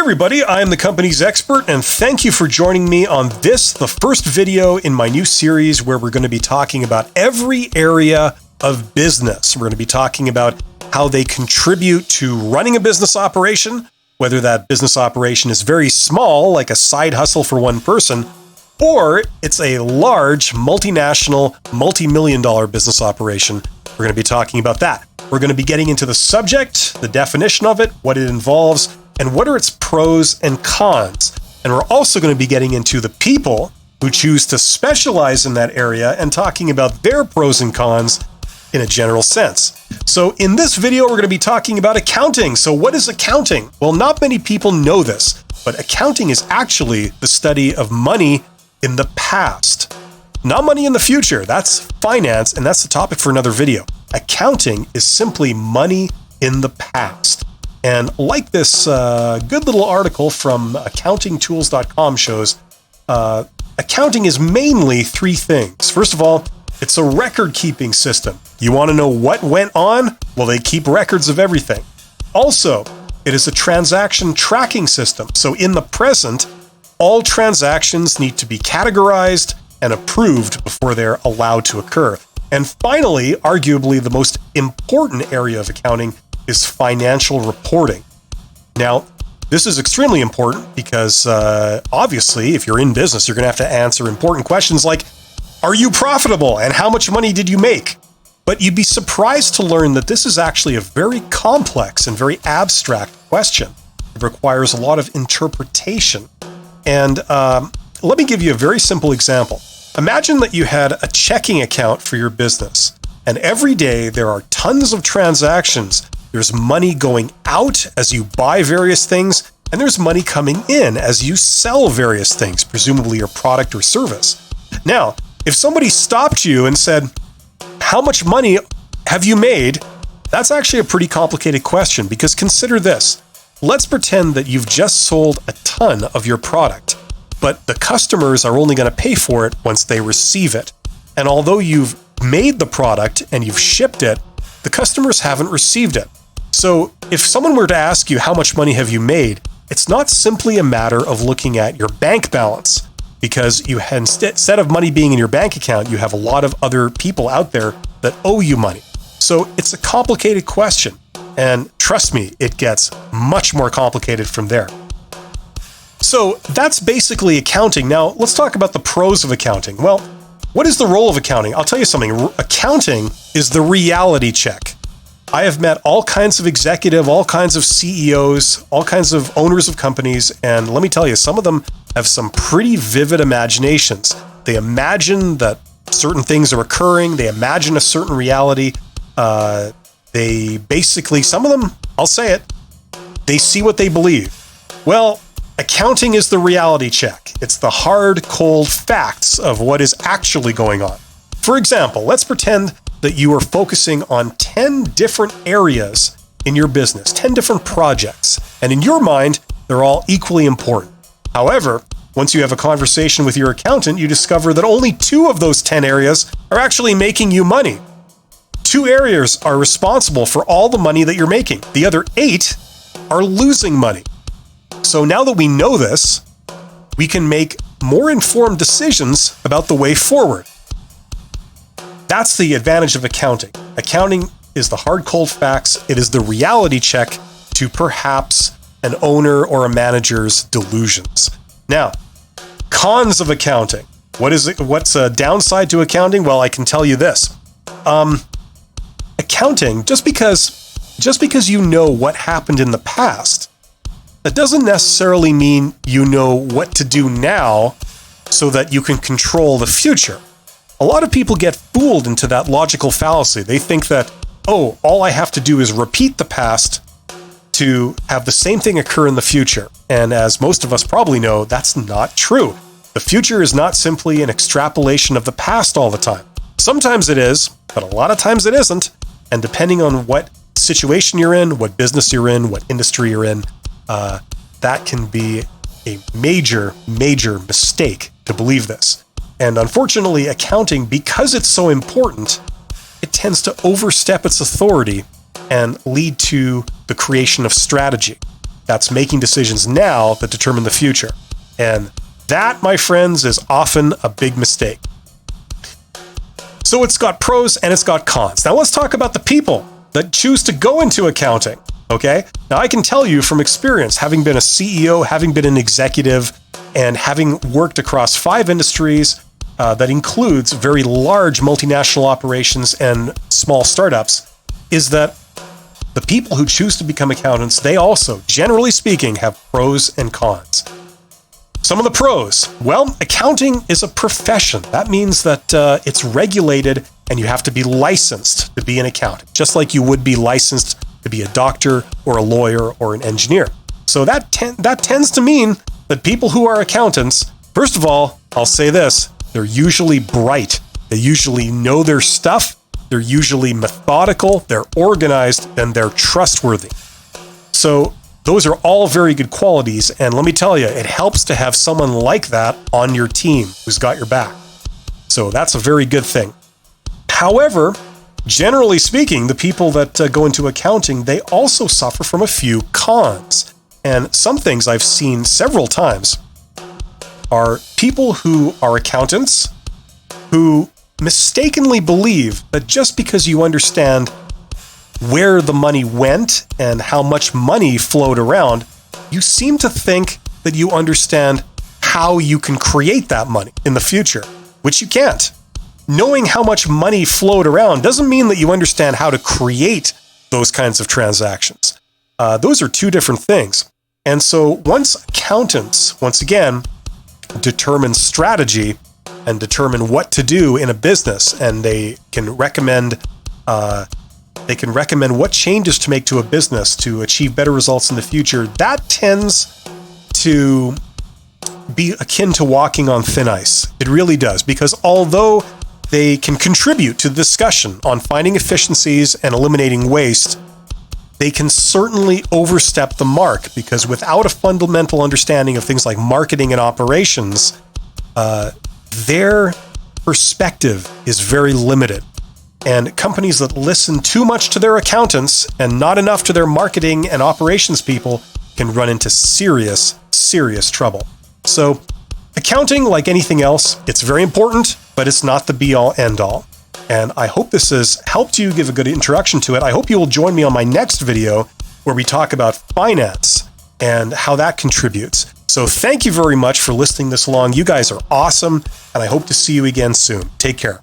everybody, I am the company's expert, and thank you for joining me on this, the first video in my new series where we're going to be talking about every area of business. We're going to be talking about how they contribute to running a business operation, whether that business operation is very small, like a side hustle for one person, or it's a large, multinational, multi-million-dollar business operation. We're going to be talking about that. We're going to be getting into the subject, the definition of it, what it involves, and what are its pros and cons. And we're also going to be getting into the people who choose to specialize in that area and talking about their pros and cons in a general sense. So in this video, we're going to be talking about accounting. So what is accounting? Well, not many people know this, but accounting is actually the study of money in the past. Not money in the future. That's finance, and that's the topic for another video. Accounting is simply money in the past. And like this good little article from accountingtools.com shows, accounting is mainly three things. First of all, it's a record-keeping system. You want to know what went on? Well, they keep records of everything. Also, it is a transaction tracking system. So in the present, all transactions need to be categorized and approved before they're allowed to occur. And finally, arguably the most important area of accounting is financial reporting. Now, this is extremely important because obviously, if you're in business, you're going to have to answer important questions like, are you profitable and how much money did you make? But you'd be surprised to learn that this is actually a very complex and very abstract question. It requires a lot of interpretation. And let me give you a very simple example. Imagine that you had a checking account for your business, and every day there are tons of transactions. There's money going out as you buy various things, and there's money coming in as you sell various things, presumably your product or service. Now, if somebody stopped you and said, how much money have you made? That's actually a pretty complicated question, because consider this. Let's pretend that you've just sold a ton of your product, but the customers are only going to pay for it once they receive it. And although you've made the product and you've shipped it, the customers haven't received it. So if someone were to ask you how much money have you made, it's not simply a matter of looking at your bank balance, because you had, instead of money being in your bank account, you have a lot of other people out there that owe you money. So it's a complicated question. And trust me, it gets much more complicated from there. So that's basically accounting. Now, let's talk about the pros of accounting. Well, what is the role of accounting? I'll tell you something. Accounting is the reality check. I have met all kinds of executives, all kinds of CEOs, all kinds of owners of companies, and let me tell you, some of them have some pretty vivid imaginations. They imagine that certain things are occurring. They imagine a certain reality. They basically, some of them, I'll say it, they see what they believe. Well, accounting is the reality check. It's the hard, cold facts of what is actually going on. For example, let's pretend that you are focusing on 10 different areas in your business, 10 different projects, and in your mind, they're all equally important. However, once you have a conversation with your accountant, you discover that only 2 of those 10 areas are actually making you money. 2 areas are responsible for all the money that you're making. The other 8 are losing money. So now that we know this, we can make more informed decisions about the way forward. That's the advantage of accounting. Accounting is the hard, cold facts. It is the reality check to perhaps an owner or a manager's delusions. Now, cons of accounting. What is it? What's a downside to accounting? Well, I can tell you this. Accounting, just because you know what happened in the past, that doesn't necessarily mean you know what to do now so that you can control the future. A lot of people get fooled into that logical fallacy. They think that, oh, all I have to do is repeat the past to have the same thing occur in the future. And as most of us probably know, that's not true. The future is not simply an extrapolation of the past all the time. Sometimes it is, but a lot of times it isn't. And depending on what situation you're in, what business you're in, what industry you're in, that can be a major, major mistake to believe this. And unfortunately, accounting, because it's so important, it tends to overstep its authority and lead to the creation of strategy. that's making decisions now that determine the future. And that, my friends, is often a big mistake. So it's got pros and it's got cons. Now let's talk about the people that choose to go into accounting, okay? Now I can tell you from experience, having been a CEO, having been an executive, and having worked across 5 industries, that includes very large multinational operations and small startups, is that the people who choose to become accountants, they also, generally speaking, have pros and cons. Some of the pros. Well, accounting is a profession. That means that it's regulated and you have to be licensed to be an accountant, just like you would be licensed to be a doctor or a lawyer or an engineer. So that tends to mean that people who are accountants, first of all, I'll say this, they're usually bright. They usually know their stuff. They're usually methodical, they're organized, and they're trustworthy. So those are all very good qualities. And let me tell you, it helps to have someone like that on your team who's got your back. So that's a very good thing. However, generally speaking, the people that go into accounting, they also suffer from a few cons. And some things I've seen several times are people who are accountants who mistakenly believe that just because you understand where the money went and how much money flowed around, you seem to think that you understand how you can create that money in the future, which you can't. Knowing how much money flowed around doesn't mean that you understand how to create those kinds of transactions. Those are two different things. And so once accountants, once again, determine strategy and determine what to do in a business, and they can recommend what changes to make to a business to achieve better results in the future, that tends to be akin to walking on thin ice. It really does, because although they can contribute to the discussion on finding efficiencies and eliminating waste, they can certainly overstep the mark, because without a fundamental understanding of things like marketing and operations, their perspective is very limited. And companies that listen too much to their accountants and not enough to their marketing and operations people can run into serious, serious trouble. So accounting, like anything else, it's very important, but it's not the be-all, end-all. And I hope this has helped you give a good introduction to it. I hope you will join me on my next video where we talk about finance and how that contributes. So thank you very much for listening this long. You guys are awesome, and I hope to see you again soon. Take care.